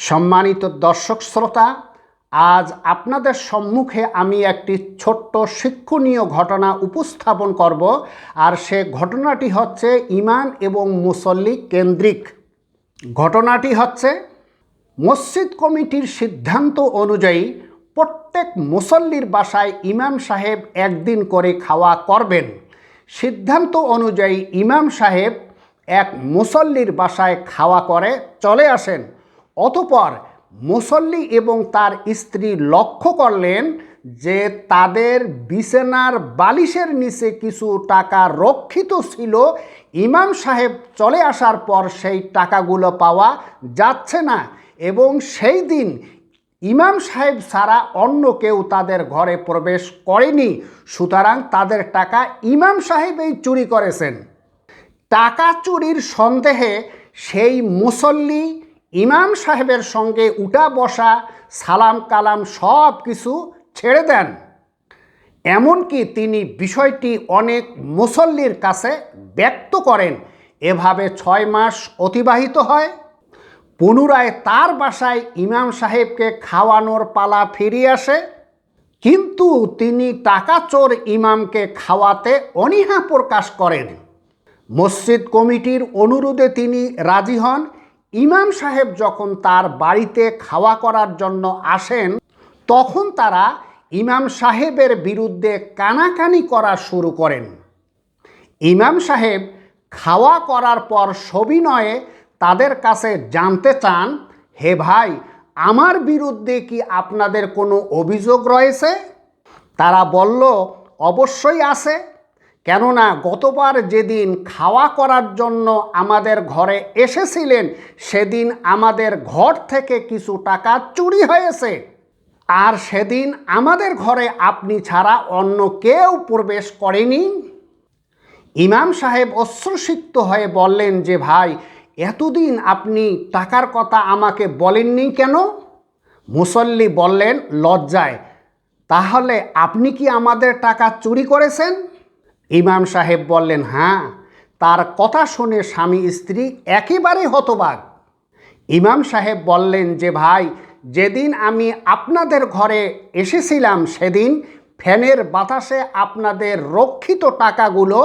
সম্মানিত দর্শক শ্রোতা, আজ আপনাদের সম্মুখে আমি একটি ছোট্ট শিক্ষণীয় ঘটনা উপস্থাপন করব। আর সে ঘটনাটি হচ্ছে ইমাম এবং মুসল্লি কেন্দ্রিক। ঘটনাটি হচ্ছে মসজিদ কমিটির সিদ্ধান্ত অনুযায়ী প্রত্যেক মুসল্লির বাসায় ইমাম সাহেব একদিন করে খাওয়া করবেন। সিদ্ধান্ত অনুযায়ী ইমাম সাহেব এক মুসল্লির বাসায় খাওয়া করে চলে আসেন। অতঃপর মুসল্লি এবং তার স্ত্রী লক্ষ্য করলেন যে তাদের বিছানার বালিশের নিচে কিছু টাকা রক্ষিত ছিল। ইমাম সাহেব চলে আসার পর সেই টাকাগুলো পাওয়া যাচ্ছে না এবং সেই দিন ইমাম সাহেব ছাড়া অন্য কেউ তাদের ঘরে প্রবেশ করেনি। সুতরাং তাদের টাকা ইমাম সাহেবই চুরি করেছেন। টাকা চুরির সন্দেহে সেই মুসল্লি ইমাম সাহেবের সঙ্গে উঠা বসা, সালাম কালাম সব কিছু ছেড়ে দেন। এমনকি তিনি বিষয়টি অনেক মুসল্লির কাছে ব্যক্ত করেন। এভাবে 6 মাস অতিবাহিত হয়। পুনরায় তার বাসায় ইমাম সাহেবকে খাওয়ানোর পালা ফিরে আসে, কিন্তু তিনি টাকা চোর ইমামকে খাওয়াতে অনীহা প্রকাশ করেন। মসজিদ কমিটির অনুরোধে তিনি রাজি হন। ইমাম সাহেব যখন তার বাড়িতে খাওয়া করার জন্য আসেন, তখন তারা ইমাম সাহেবের বিরুদ্ধে কানাকানি করা শুরু করেন। ইমাম সাহেব খাওয়া করার পর সবিনয়ে তাদের কাছে জানতে চান, হে ভাই, আমার বিরুদ্ধে কি আপনাদের কোনো অভিযোগ রয়েছে? তারা বলল, অবশ্যই আছে। কেননা গতবার যেদিন খাওয়া করার জন্য আমাদের ঘরে এসেছিলেন, সেদিন আমাদের ঘর থেকে কিছু টাকা চুরি হয়েছে। আর সেদিন আমাদের ঘরে আপনি ছাড়া অন্য কেউ প্রবেশ করেনি। ইমাম সাহেব অশ্রুসিক্ত হয়ে বললেন যে, ভাই, এতদিন আপনি টাকার কথা আমাকে বলেননি কেন? মুসল্লি বললেন লজ্জায়, তাহলে আপনি কি আমাদের টাকা চুরি করেছেন? ইমাম সাহেব বললেন, হ্যাঁ। তার কথা শুনে স্বামী স্ত্রী একেবারে হতবাক। ইমাম সাহেব বললেন যে, ভাই, যেদিন আমি আপনাদের ঘরে এসেছিলাম সেদিন ফ্যানের বাতাসে আপনাদের রক্ষিত টাকাগুলো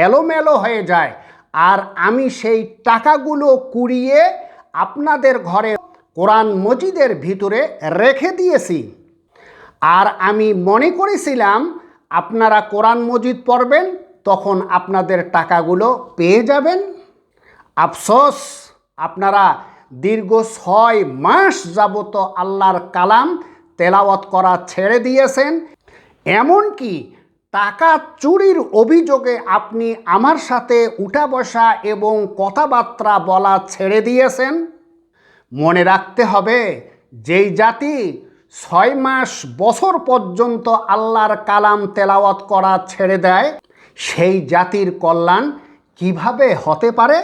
এলোমেলো হয়ে যায়, আর আমি সেই টাকাগুলো কুড়িয়ে আপনাদের ঘরে কোরআন মজিদের ভিতরে রেখে দিয়েছি। আর আমি মনে করেছিলাম আপনারা কোরআন মজিদ পড়বেন, তখন আপনাদের টাকাগুলো পেয়ে যাবেন। আফসোস, আপনারা দীর্ঘ 6 মাস যাবত আল্লাহর কালাম তেলাওয়াত করা ছেড়ে দিয়েছেন। এমনকি টাকা চুরির অভিযোগে আপনি আমার সাথে উঠা বসা এবং কথাবার্তা বলা ছেড়ে দিয়েছেন। মনে রাখতে হবে, যেই জাতি 6 মাস বছর পর্যন্ত আল্লাহর কালাম তেলাওয়াত করা ছেড়ে দেয়, সেই জাতির কল্যাণ কিভাবে হতে পারে?